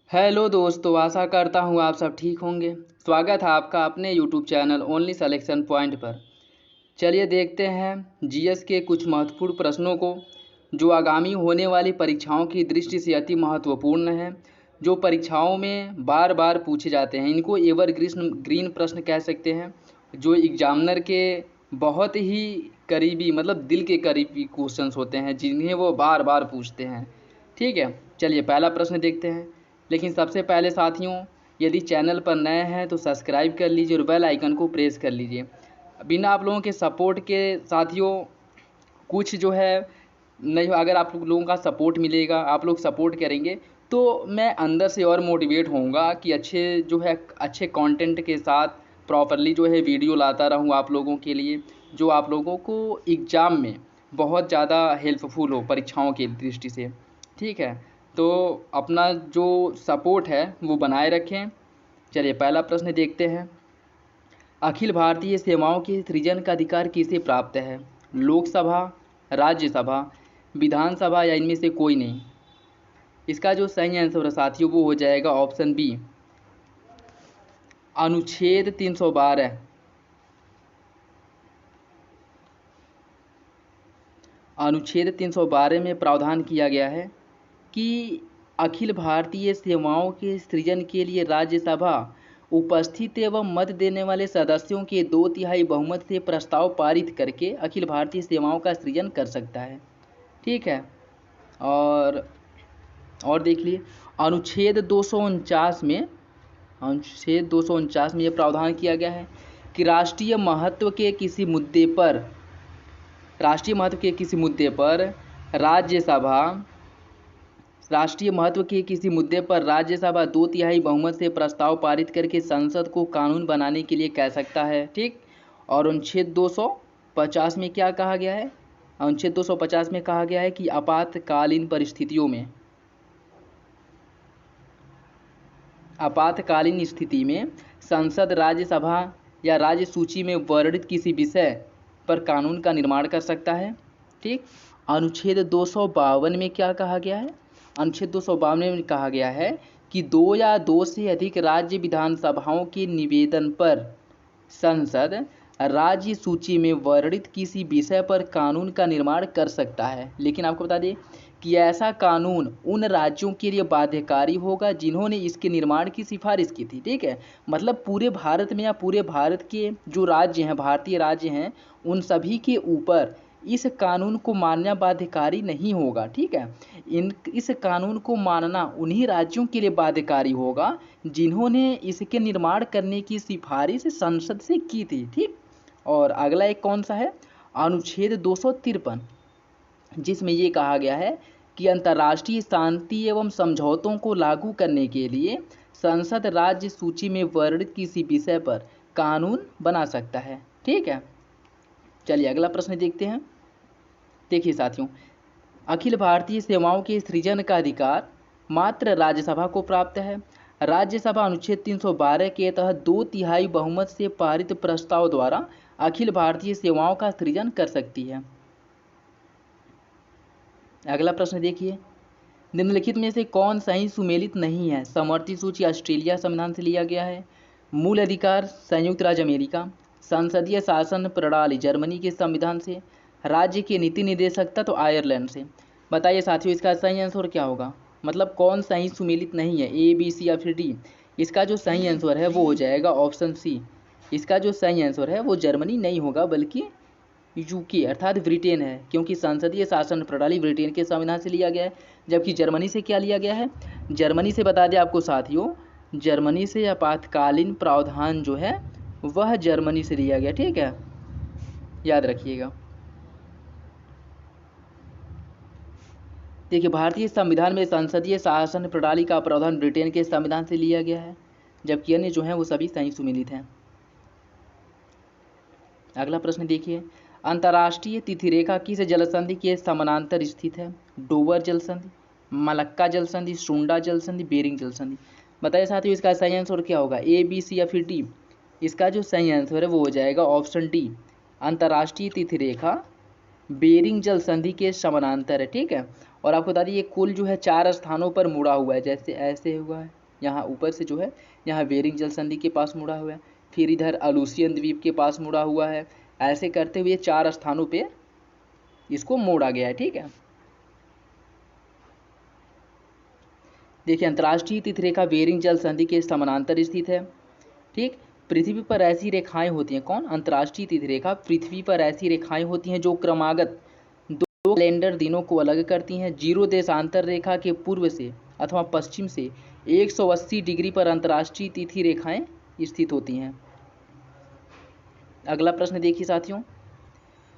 Hello दोस्तों, आशा करता हूँ आप सब ठीक होंगे। स्वागत है आपका अपने YouTube channel only selection point पर। चलिए देखते हैं जीएस के कुछ महत्वपूर्ण प्रश्नों को, जो आगामी होने वाली परीक्षाओं की दृष्टि से अति महत्वपूर्ण है, जो परीक्षाओं में बार बार पूछे जाते हैं। इनको एवरग्रीन ग्रीन प्रश्न कह सकते हैं, जो एग्जामिनर के बहुत ही करीबी, मतलब दिल के करीबी क्वेश्चंस होते हैं, जिन्हें वो बार बार पूछते हैं। ठीक है, चलिए पहला प्रश्न देखते हैं। लेकिन सबसे पहले साथियों, यदि चैनल पर नए हैं तो सब्सक्राइब कर लीजिए और बेल आइकन को प्रेस कर लीजिए। बिना आप लोगों के सपोर्ट के साथियों कुछ जो है नहीं, अगर आप लोगों का सपोर्ट मिलेगा, आप लोग सपोर्ट करेंगे, तो मैं अंदर से और मोटिवेट होऊंगा कि अच्छे कंटेंट के साथ प्रॉपरली जो है वीडियो लाता रहूं आप लोगों के लिए, जो आप लोगों को एग्ज़ाम में बहुत ज़्यादा हेल्पफुल हो परीक्षाओं की दृष्टि से। ठीक है, तो अपना जो सपोर्ट है वो बनाए रखें। चलिए पहला प्रश्न देखते हैं। अखिल भारतीय सेवाओं के सृजन का अधिकार किसे प्राप्त है? लोकसभा, राज्यसभा, विधानसभा या इनमें से कोई नहीं? इसका जो सही आंसर है साथियों वो हो जाएगा ऑप्शन बी, अनुच्छेद 312। अनुच्छेद 312 में प्रावधान किया गया है कि अखिल भारतीय सेवाओं के सृजन के लिए राज्यसभा उपस्थित एवं मत देने वाले सदस्यों के 2/3 बहुमत से प्रस्ताव पारित करके अखिल भारतीय सेवाओं का सृजन कर सकता है। ठीक है, और देख लिए अनुच्छेद 249 में, यह प्रावधान किया गया है कि राष्ट्रीय महत्व के किसी मुद्दे पर राज्यसभा 2/3 बहुमत से प्रस्ताव पारित करके संसद को कानून बनाने के लिए कह सकता है। ठीक, और अनुच्छेद 250 में क्या कहा गया है? अनुच्छेद 250 में कहा गया है कि आपातकालीन स्थिति में संसद राज्यसभा या राज्य सूची में वर्णित किसी विषय पर कानून का निर्माण कर सकता है। ठीक, अनुच्छेद 252 में क्या कहा गया है? अनुच्छेद 252 में कहा गया है कि 2 या 2 से अधिक राज्य विधानसभाओं के निवेदन पर संसद राज्य सूची में वर्णित किसी विषय पर कानून का निर्माण कर सकता है। लेकिन आपको बता दें कि ऐसा कानून उन राज्यों के लिए बाध्यकारी होगा जिन्होंने इसके निर्माण की सिफारिश की थी। ठीक है, मतलब पूरे भारत में या पूरे भारत के जो राज्य हैं, भारतीय राज्य हैं, उन सभी के ऊपर इस कानून को मानना बाध्यकारी नहीं होगा। ठीक है, इस कानून को मानना उन्हीं राज्यों के लिए बाध्यकारी होगा जिन्होंने इसके निर्माण करने की सिफारिश संसद से की थी। ठीक, और अगला एक कौन सा है? अनुच्छेद 253, जिसमें ये कहा गया है कि अंतर्राष्ट्रीय शांति एवं समझौतों को लागू करने के लिए संसद राज्य सूची में वर्णित किसी विषय पर कानून बना सकता है। ठीक है, चलिए अगला प्रश्न देखते हैं। देखिए साथियों, अखिल भारतीय सेवाओं के सृजन का अधिकार मात्र राज्यसभा को प्राप्त है। राज्यसभा अनुच्छेद 312 के तहत 2/3 बहुमत से पारित प्रस्ताव द्वारा अखिल भारतीय सेवाओं का सृजन कर सकती है। अगला प्रश्न देखिए, निम्नलिखित में से कौन सही सुमेलित नहीं है? समवर्ती सूची ऑस्ट्रेलिया संविधान से लिया गया है, मूल अधिकार संयुक्त राज्य अमेरिका, संसदीय शासन प्रणाली जर्मनी के संविधान से, राज्य की नीति निर्देशकता तो आयरलैंड से। बताइए साथियों, इसका सही आंसर क्या होगा? मतलब कौन सही सुमेलित नहीं है, ए, बी, सी या फिर डी? इसका जो सही आंसर है वो हो जाएगा ऑप्शन सी। इसका जो सही आंसर है वो जर्मनी नहीं होगा बल्कि यूके अर्थात ब्रिटेन है, क्योंकि संसदीय शासन प्रणाली ब्रिटेन के संविधान से लिया गया है। जबकि जर्मनी से क्या लिया गया है? जर्मनी से बता दें आपको साथियों, जर्मनी से आपातकालीन प्रावधान जो है वह जर्मनी से लिया गया। ठीक है, याद रखिएगा। देखिए, भारतीय संविधान में संसदीय शासन प्रणाली का प्रावधान ब्रिटेन के संविधान से लिया गया है, जबकि अन्य जो हैं वो सभी सही सुमेलित हैं। अगला प्रश्न देखिए, अंतर्राष्ट्रीय तिथिरेखा किस जलसंधि के समानांतर स्थित है? डोवर जल संधि, मलक्का जल संधि, सुंडा जल संधि, बेरिंग जल संधि। बताइए साथियों, इसका सही आंसर क्या होगा? ए, बी, सी या फिर डी? इसका जो सही आंसर है वो हो जाएगा ऑप्शन डी, अंतर्राष्ट्रीय तिथिरेखा बेरिंग जल संधि के समानांतर है। ठीक है, और आपको बता दिए ये कुल जो है 4 स्थानों पर मुड़ा हुआ है, जैसे ऐसे हुआ है, यहाँ ऊपर से जो है यहाँ बेरिंग जल संधि के पास मुड़ा हुआ है, फिर इधर अलूसियन द्वीप के पास मुड़ा हुआ है। ऐसे करते हुए 4 स्थानों पे इसको मोड़ा गया है। ठीक है, देखिए अंतर्राष्ट्रीय तिथि रेखा बेरिंग जल संधि के समानांतर स्थित है। ठीक, पृथ्वी पर ऐसी रेखाएं होती हैं, कौन? अंतर्राष्ट्रीय तिथि रेखा। पृथ्वी पर ऐसी रेखाएं होती हैं जो क्रमागत 2 कैलेंडर दिनों को अलग करती हैं। 0 देशांतर रेखा के पूर्व से अथवा पश्चिम से 180 डिग्री पर अंतर्राष्ट्रीय तिथि रेखाएं स्थित होती हैं। अगला प्रश्न देखिए साथियों,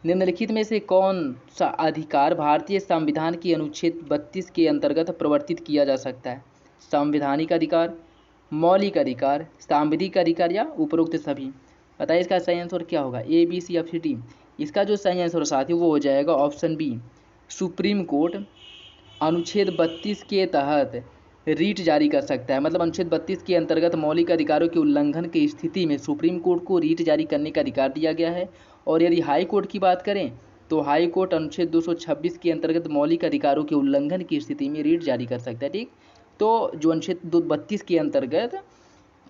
निम्नलिखित में से कौन सा अधिकार भारतीय संविधान की अनुच्छेद 32 के अंतर्गत प्रवर्तित किया जा सकता है? संवैधानिक अधिकार, मौलिक अधिकार, सांविधिक अधिकार या उपरोक्त सभी? बताइए इसका सही आंसर क्या होगा, ए, बी, सी या फिर डी? इसका जो सही आंसर साथियों वो हो जाएगा ऑप्शन बी। सुप्रीम कोर्ट अनुच्छेद 32 के तहत रीट जारी कर सकता है। मतलब अनुच्छेद 32 के अंतर्गत मौलिक अधिकारों के उल्लंघन की स्थिति में सुप्रीम कोर्ट को रीट जारी करने का अधिकार दिया गया है। और यदि हाई कोर्ट की बात करें तो हाई कोर्ट अनुच्छेद 226 के अंतर्गत मौलिक अधिकारों के उल्लंघन की स्थिति में रीट जारी कर सकता है। ठीक, तो जो अनुच्छेद 32 के अंतर्गत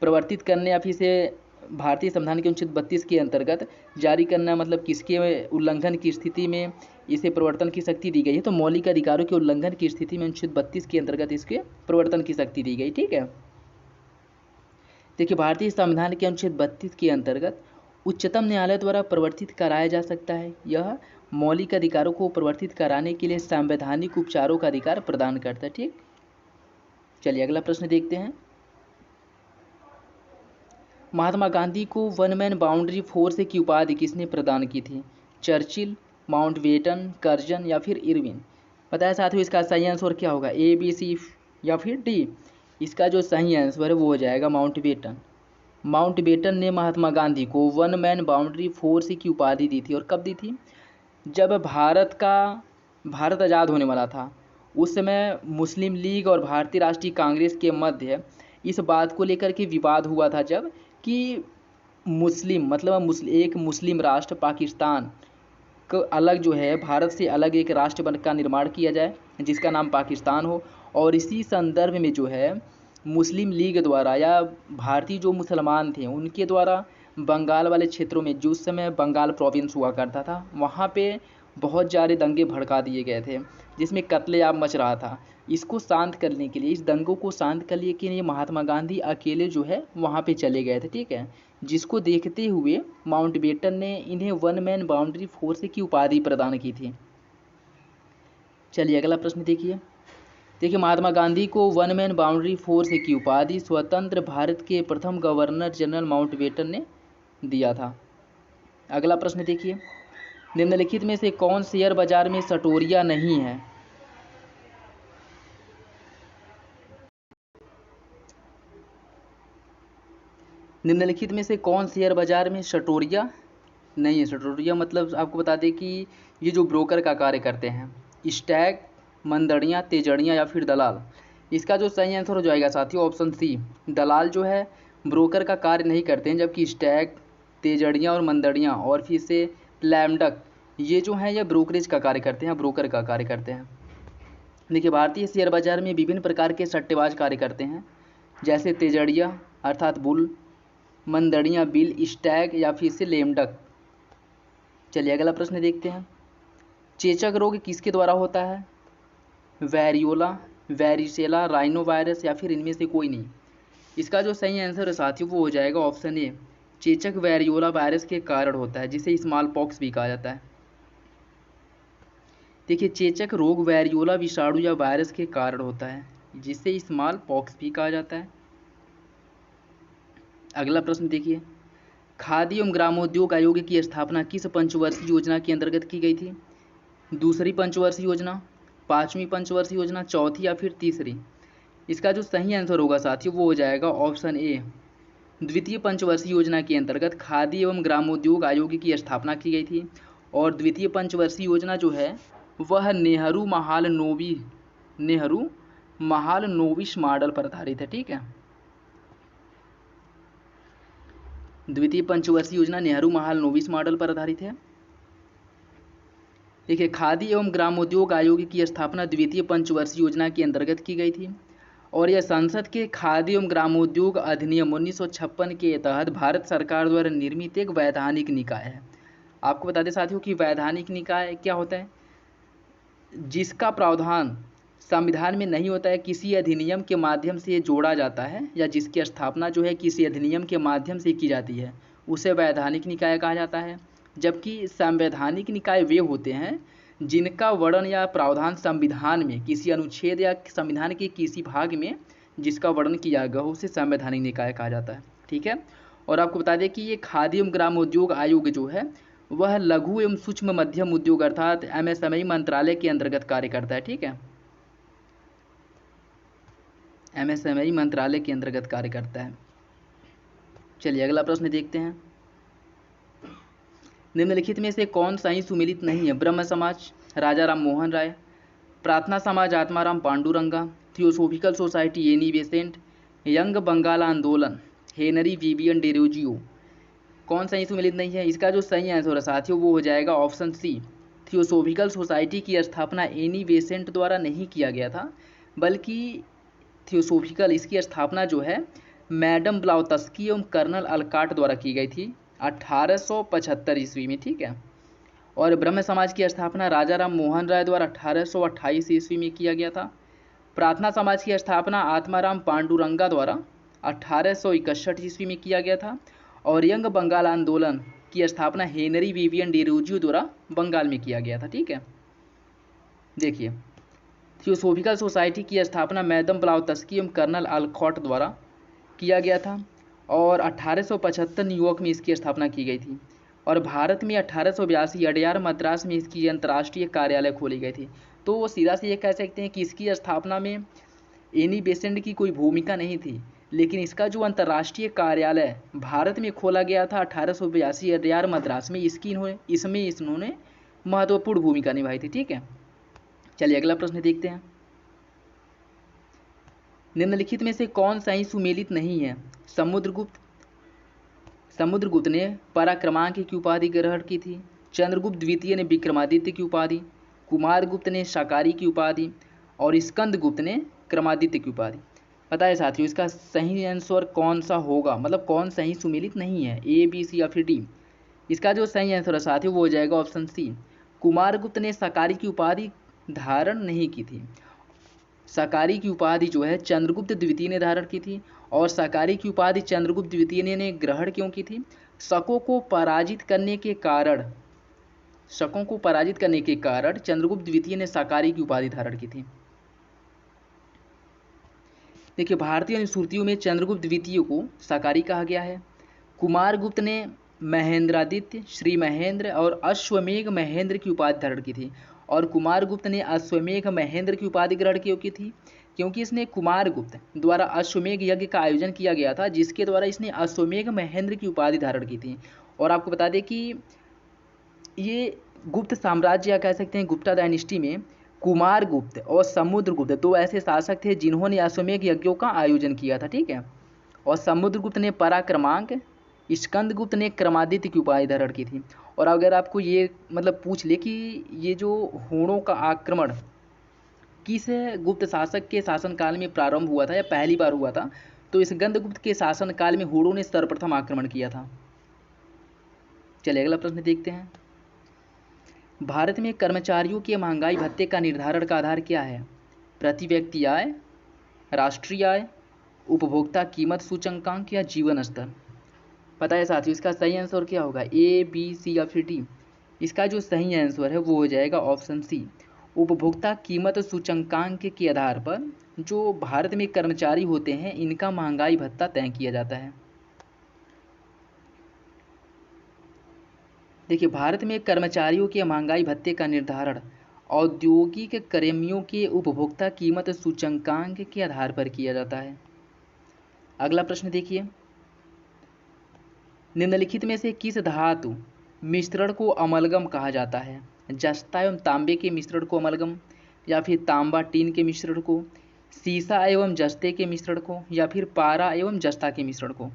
प्रवर्तित करने या फिर से भारतीय संविधान के अनुच्छेद 32 के अंतर्गत जारी करना, मतलब किसके उल्लंघन की स्थिति में इसे प्रवर्तन की शक्ति दी गई है? तो मौलिक अधिकारों के उल्लंघन की स्थिति में अनुच्छेद 32 के अंतर्गत इसके प्रवर्तन की शक्ति दी गई। ठीक है, देखिए भारतीय संविधान के अनुच्छेद 32 के अंतर्गत उच्चतम न्यायालय द्वारा प्रवर्तित कराया जा सकता है। यह मौलिक अधिकारों को प्रवर्तित कराने के लिए संवैधानिक उपचारों का अधिकार प्रदान करता है। ठीक, चलिए अगला प्रश्न देखते हैं। महात्मा गांधी को वन मैन बाउंड्री फोर्स की उपाधि किसने प्रदान की थी? चर्चिल, माउंटबेटन, कर्जन या फिर इरविन? बताया साथियों इसका सही आंसर क्या होगा, ए, बी, सी या फिर डी? इसका जो सही आंसर है वो हो जाएगा माउंटबेटन। माउंटबेटन ने महात्मा गांधी को वन मैन बाउंड्री फोर्स की उपाधि दी थी। और कब दी थी? जब भारत आज़ाद होने वाला था, उस समय मुस्लिम लीग और भारतीय राष्ट्रीय कांग्रेस के मध्य इस बात को लेकर के विवाद हुआ था, जब कि मुस्लिम मतलब एक मुस्लिम राष्ट्र पाकिस्तान को अलग जो है भारत से अलग एक राष्ट्र का निर्माण किया जाए जिसका नाम पाकिस्तान हो। और इसी संदर्भ में जो है मुस्लिम लीग द्वारा या भारतीय जो मुसलमान थे उनके द्वारा बंगाल वाले क्षेत्रों में, जो उस समय बंगाल प्रोविंस हुआ करता था, वहाँ पे बहुत ज़्यादा दंगे भड़का दिए गए थे जिसमें कत्लेआम मच रहा था। इसको शांत करने के लिए, इस दंगों को शांत करने के लिए महात्मा गांधी अकेले जो है वहाँ पे चले गए थे। ठीक है, जिसको देखते हुए माउंटबेटन ने इन्हें वन मैन बाउंड्री फोर्स की उपाधि प्रदान की थी। चलिए अगला प्रश्न देखिए महात्मा गांधी को वन मैन बाउंड्री फोर्स की उपाधि स्वतंत्र भारत के प्रथम गवर्नर जनरल माउंटबेटन ने दिया था। अगला प्रश्न देखिए, निम्नलिखित में से कौन शेयर बाजार में सटोरिया नहीं है? निम्नलिखित में से कौन शेयर बाजार में सटोरिया नहीं है? सटोरिया मतलब आपको बता दें कि ये जो ब्रोकर का कार्य करते हैं, स्टैक, मंदड़ियाँ, तेजड़ियाँ या फिर दलाल? इसका जो सही आंसर हो जाएगा साथियों ऑप्शन सी। दलाल जो है ब्रोकर का कार्य नहीं करते हैं, जबकि स्टैक, तेजड़ियाँ और मंदड़ियाँ और फिर से लैमडक ये जो हैं ये ब्रोकरेज का कार्य करते हैं, ब्रोकर का कार्य करते हैं। देखिए भारतीय शेयर बाजार में विभिन्न प्रकार के सट्टेबाज कार्य करते हैं, जैसे तेजड़िया अर्थात बुल, मंदड़ियाँ बिल, स्टैग या फिर से लेमडक। चलिए अगला प्रश्न देखते हैं, चेचक रोग किसके द्वारा होता है? वैरियोला, वैरिसेला, राइनो वायरस या फिर इनमें से कोई नहीं? इसका जो सही आंसर है साथियों वो हो जाएगा ऑप्शन ए। चेचक वैरियोला वायरस के कारण होता है, जिसे स्मॉल पॉक्स भी कहा जाता है। देखिए चेचक रोग वैरियोला विषाणु या वायरस के कारण होता है, जिसे स्मॉल पॉक्स भी कहा जाता है। अगला प्रश्न देखिए, खादी एवं ग्रामोद्योग आयोग की स्थापना किस पंचवर्षीय योजना के अंतर्गत की गई थी? दूसरी पंचवर्षीय योजना, पांचवी पंचवर्षीय योजना, चौथी या फिर तीसरी? इसका जो सही आंसर होगा साथियों वो हो जाएगा ऑप्शन ए। द्वितीय पंचवर्षीय योजना के अंतर्गत खादी एवं ग्रामोद्योग आयोग की स्थापना की गई थी। और द्वितीय पंचवर्षीय योजना जो है वह नेहरू महालनोबिस मॉडल पर आधारित है। ठीक है, द्वितीय पंचवर्षीय योजना नेहरू महालनोबिस मॉडल पर आधारित है। देखिए खादी एवं ग्रामोद्योग आयोग की स्थापना द्वितीय पंचवर्षीय योजना के अंतर्गत की गई थी। और यह संसद के खाद्य एवं ग्रामोद्योग अधिनियम 1956 के तहत भारत सरकार द्वारा निर्मित एक वैधानिक निकाय है। आपको बता दें साथियों कि वैधानिक निकाय क्या होता है, जिसका प्रावधान संविधान में नहीं होता है, किसी अधिनियम के माध्यम से जोड़ा जाता है या जिसकी स्थापना जो है किसी अधिनियम के माध्यम से की जाती है, उसे वैधानिक निकाय कहा जाता है। जबकि संवैधानिक निकाय वे होते हैं जिनका वर्णन या प्रावधान संविधान में किसी अनुच्छेद या संविधान के किसी भाग में जिसका वर्णन किया गया हो, उसे संवैधानिक निकाय कहा जाता है। ठीक है। और आपको बता दें कि ये खाद्य एवं ग्रामोद्योग आयोग जो है वह लघु एवं सूक्ष्म मध्यम उद्योग अर्थात MSME मंत्रालय के अंतर्गत कार्य करता है। ठीक है, MSME मंत्रालय के अंतर्गत कार्य करता है। चलिए अगला प्रश्न देखते हैं। निम्नलिखित में से कौन सा ही सुमेलित नहीं है? ब्रह्म समाज राजा Ram Mohan Roy, Prarthana Samaj Atmaram Pandurang, Theosophical Society Annie Besant, Young Bengal आंदोलन हेनरी विवियन डेरोजियो। कौन सा ही सुमेलित नहीं है? इसका जो सही आंसर है साथियों वो हो जाएगा ऑप्शन सी। थियोसोफिकल सोसाइटी की स्थापना एनी बेसेंट द्वारा नहीं किया गया था, बल्कि थियोसोफिकल इसकी स्थापना जो है मैडम ब्लाउतस्की एवं कर्नल अलकाट द्वारा की गई थी 1875 ईस्वी में। ठीक है। और ब्रह्म समाज की स्थापना राजा राम मोहन राय द्वारा 1828 ईस्वी में किया गया था। प्रार्थना समाज की स्थापना आत्माराम पांडुरंगा द्वारा 1861 ईस्वी में किया गया था। और यंग बंगाल आंदोलन की स्थापना हेनरी विवियन डेरोजियो द्वारा बंगाल में किया गया था। ठीक है, देखिए थियोसोफिकल सोसाइटी की स्थापना मैडम ब्लाउतस्की एवं कर्नल अलकॉट द्वारा किया गया था और 1875 न्यूयॉर्क में इसकी स्थापना की गई थी। और भारत में 1882 अडयार मद्रास में इसकी अंतर्राष्ट्रीय कार्यालय खोली गई थी। तो वो सीधा से ये कह सकते हैं कि इसकी स्थापना में एनी बेसेंट की कोई भूमिका नहीं थी, लेकिन इसका जो अंतर्राष्ट्रीय कार्यालय भारत में खोला गया था 1882 अडयार मद्रास में, इसमें इन्होंने महत्वपूर्ण भूमिका निभाई थी। ठीक है, चलिए अगला प्रश्न देखते हैं। निम्नलिखित में से कौन सा ही सुमेलित नहीं है? समुद्रगुप्त ने पराक्रमांक की उपाधि ग्रहण की थी, चंद्रगुप्त द्वितीय ने विक्रमादित्य की उपाधि, कुमारगुप्त ने शाकारी की उपाधि और स्कंदगुप्त ने क्रमादित्य की उपाधि। पता है साथियों इसका सही आंसर कौन सा होगा, मतलब कौन सही सुमेलित नहीं है, A, B, C या फिर D? इसका जो सही आंसर है साथियों वो हो जाएगा ऑप्शन सी। कुमारगुप्त ने शाकारी की उपाधि धारण नहीं की थी। शाकारी की उपाधि जो है चंद्रगुप्त द्वितीय ने धारण की थी और शाकारी की उपाधि चंद्रगुप्त द्वितीय ने ग्रहण क्यों की थी? शकों को पराजित करने के कारण चंद्रगुप्त द्वितीय ने शाकारी की उपाधि धारण की थी। देखिए भारतीय अनुश्रुतियों में चंद्रगुप्त द्वितीय को शाकारी कहा गया है। कुमारगुप्त ने महेंद्रादित्य, श्री महेंद्र और अश्वमेघ महेंद्र की उपाधि धारण की थी। और कुमारगुप्त ने अश्वमेघ महेंद्र की उपाधि ग्रहण क्यों की थी? क्योंकि इसने कुमारगुप्त द्वारा अश्वमेघ यज्ञ का आयोजन किया गया था, जिसके द्वारा इसने अश्वमेघ महेंद्र की उपाधि धारण की थी। और आपको बता दें कि ये गुप्त साम्राज्य या कह सकते हैं गुप्ता डायनेस्टी में कुमारगुप्त और समुद्रगुप्त दो ऐसे शासक थे जिन्होंने अश्वमेघ यज्ञों का आयोजन किया था। ठीक है, और समुद्रगुप्त ने पराक्रमांक, स्कंदगुप्त ने क्रमादित्य की उपाधि धारण की थी। और अगर आपको ये मतलब पूछ ले कि ये जो हूणों का आक्रमण किस गुप्त शासक के शासनकाल में प्रारंभ हुआ था या पहली बार हुआ था, तो स्कंदगुप्त के शासनकाल में हूणों ने सर्वप्रथम आक्रमण किया था। चलिए अगला प्रश्न देखते हैं। भारत में कर्मचारियों के महंगाई भत्ते का निर्धारण का आधार क्या है? प्रति व्यक्ति आय, राष्ट्रीय आय, उपभोक्ता कीमत सूचकांक या जीवन स्तर? पता है साथियों इसका सही आंसर क्या होगा? A, B, C या फिर D? इसका जो सही आंसर है वो हो जाएगा ऑप्शन सी। उपभोक्ता कीमत सूचकांक के आधार पर जो भारत में कर्मचारी होते हैं इनका महंगाई भत्ता तय किया जाता है। देखिए भारत में कर्मचारियों के महंगाई भत्ते का निर्धारण औद्योगिक कर्मियों के उपभोक्ता कीमत सूचकांक के आधार पर किया जाता है। अगला प्रश्न देखिए। निम्नलिखित में से किस धातु मिश्रण को अमलगम कहा जाता है? जस्ता एवं तांबे के मिश्रण को अमलगम, या फिर तांबा टीन के मिश्रण को, सीसा एवं जस्ते के मिश्रण को, या फिर पारा एवं जस्ता के मिश्रण को?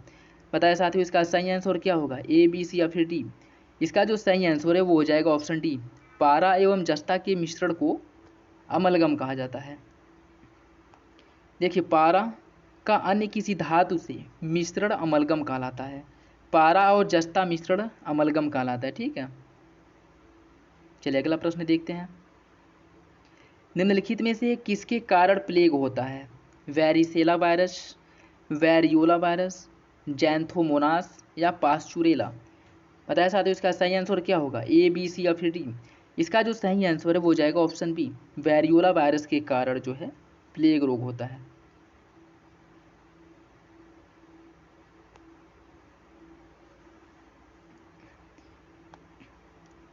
पता है साथियों इसका सही आंसर क्या होगा? A, B, C या फिर D? इसका जो सही आंसर है वो हो जाएगा ऑप्शन डी। पारा एवं जस्ता के मिश्रण को अमलगम कहा जाता है। देखिए पारा का अन्य किसी धातु से मिश्रण अमलगम कहलाता है। पारा और जस्ता मिश्रण अमलगम कहलाता है। ठीक है, चलिए अगला प्रश्न देखते हैं। निम्नलिखित में से किसके कारण प्लेग होता है? वैरिसेला वायरस, वैरियोला वायरस, जैंथोमोनास या पास्चुरेला? बताया साथियों इसका सही आंसर क्या होगा? ए, बी, सी या फिर डी? इसका जो सही आंसर है वो हो जाएगा ऑप्शन बी, वैरियोला वायरस के कारण जो है प्लेग रोग होता है।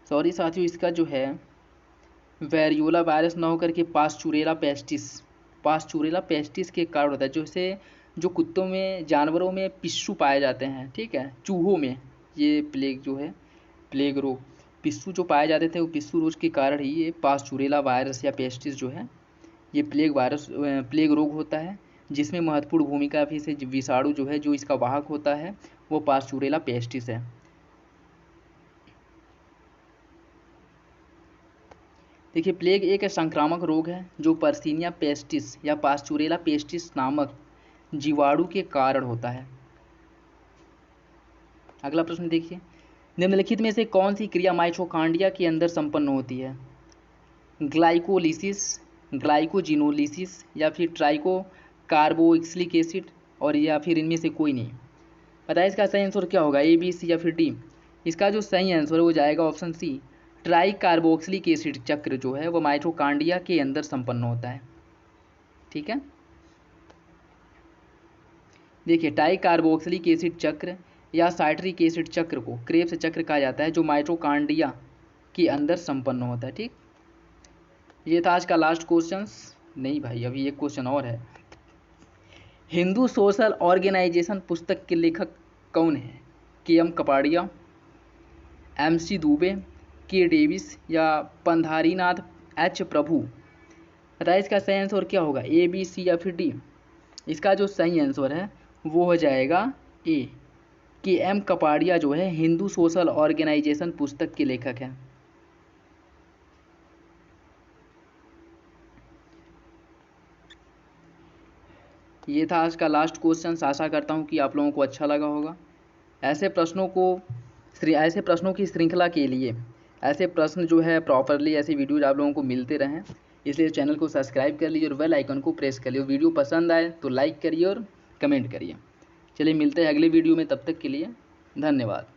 सॉरी साथियों, इसका जो है वैरियोला वायरस ना होकर के पास्चुरेला पेस्टिस, पास्चुरेला पेस्टिस के कारण होता है। जैसे जो कुत्तों में, जानवरों में पिस्सू पाए जाते हैं, ठीक है, चूहों में ये प्लेग जो है, प्लेग रोग, पिस्सू जो पाए जाते थे वो पिस्सू रोग के कारण ही ये पास्चुरेला वायरस या पेस्टिस जो है ये प्लेग वायरस, प्लेग रोग होता है, जिसमें महत्वपूर्ण भूमिका भी से विषाणु जो है, जो इसका वाहक होता है वो पास्चुरेला पेस्टिस है। देखिए प्लेग एक संक्रामक रोग है जो पर्सिनिया पेस्टिस या पास्चुरेला पेस्टिस नामक जीवाणु के कारण होता है। अगला प्रश्न देखिए, निम्नलिखित में से कौन सी क्रिया माइटोकॉन्ड्रिया के अंदर संपन्न होती है? ग्लाइकोलिसिस, ग्लाइकोजिनोलिसिस या फिर ट्राइको कार्बोक्सिलिक एसिड, और या फिर इनमें से कोई नहीं? बताइए इसका सही आंसर क्या होगा? ए, बी, सी या फिर डी? इसका जो सही आंसर है वो जाएगा option c, tricarboxylic acid चक्र जो है वो माइटोकॉन्ड्रिया के अंदर संपन्न होता है। ठीक है, देखिए ट्राई कार्बोक्सिलिक एसिड चक्र या साइट्रिक एसिड चक्र को क्रेब्स चक्र कहा जाता है, जो माइटोकॉन्ड्रिया के अंदर संपन्न होता है। ठीक, ये था आज का लास्ट क्वेश्चन। नहीं भाई, अभी एक क्वेश्चन और है। हिंदू सोशल ऑर्गेनाइजेशन पुस्तक के लेखक कौन है? के.एम. कपाड़िया, एम.सी. दुबे, के. डेविस या पंधारीनाथ एच. प्रभु? बताइए इसका सही आंसर क्या होगा? ए, बी, सी या फिर डी? इसका जो सही आंसर है वो हो जाएगा ए, के.एम. कपाड़िया जो है हिंदू सोशल ऑर्गेनाइजेशन पुस्तक के लेखक हैं। ये था आज का लास्ट क्वेश्चन। आशा करता हूँ कि आप लोगों को अच्छा लगा होगा। ऐसे प्रश्नों की श्रृंखला के लिए, ऐसे प्रश्न जो है प्रॉपरली, ऐसे वीडियोज आप लोगों को मिलते रहें, इसलिए चैनल को सब्सक्राइब कर लीजिए और बेल आइकन को प्रेस कर लीजिए। वीडियो पसंद आए तो लाइक करिए और कमेंट करिए। चलिए मिलते हैं अगले वीडियो में, तब तक के लिए धन्यवाद।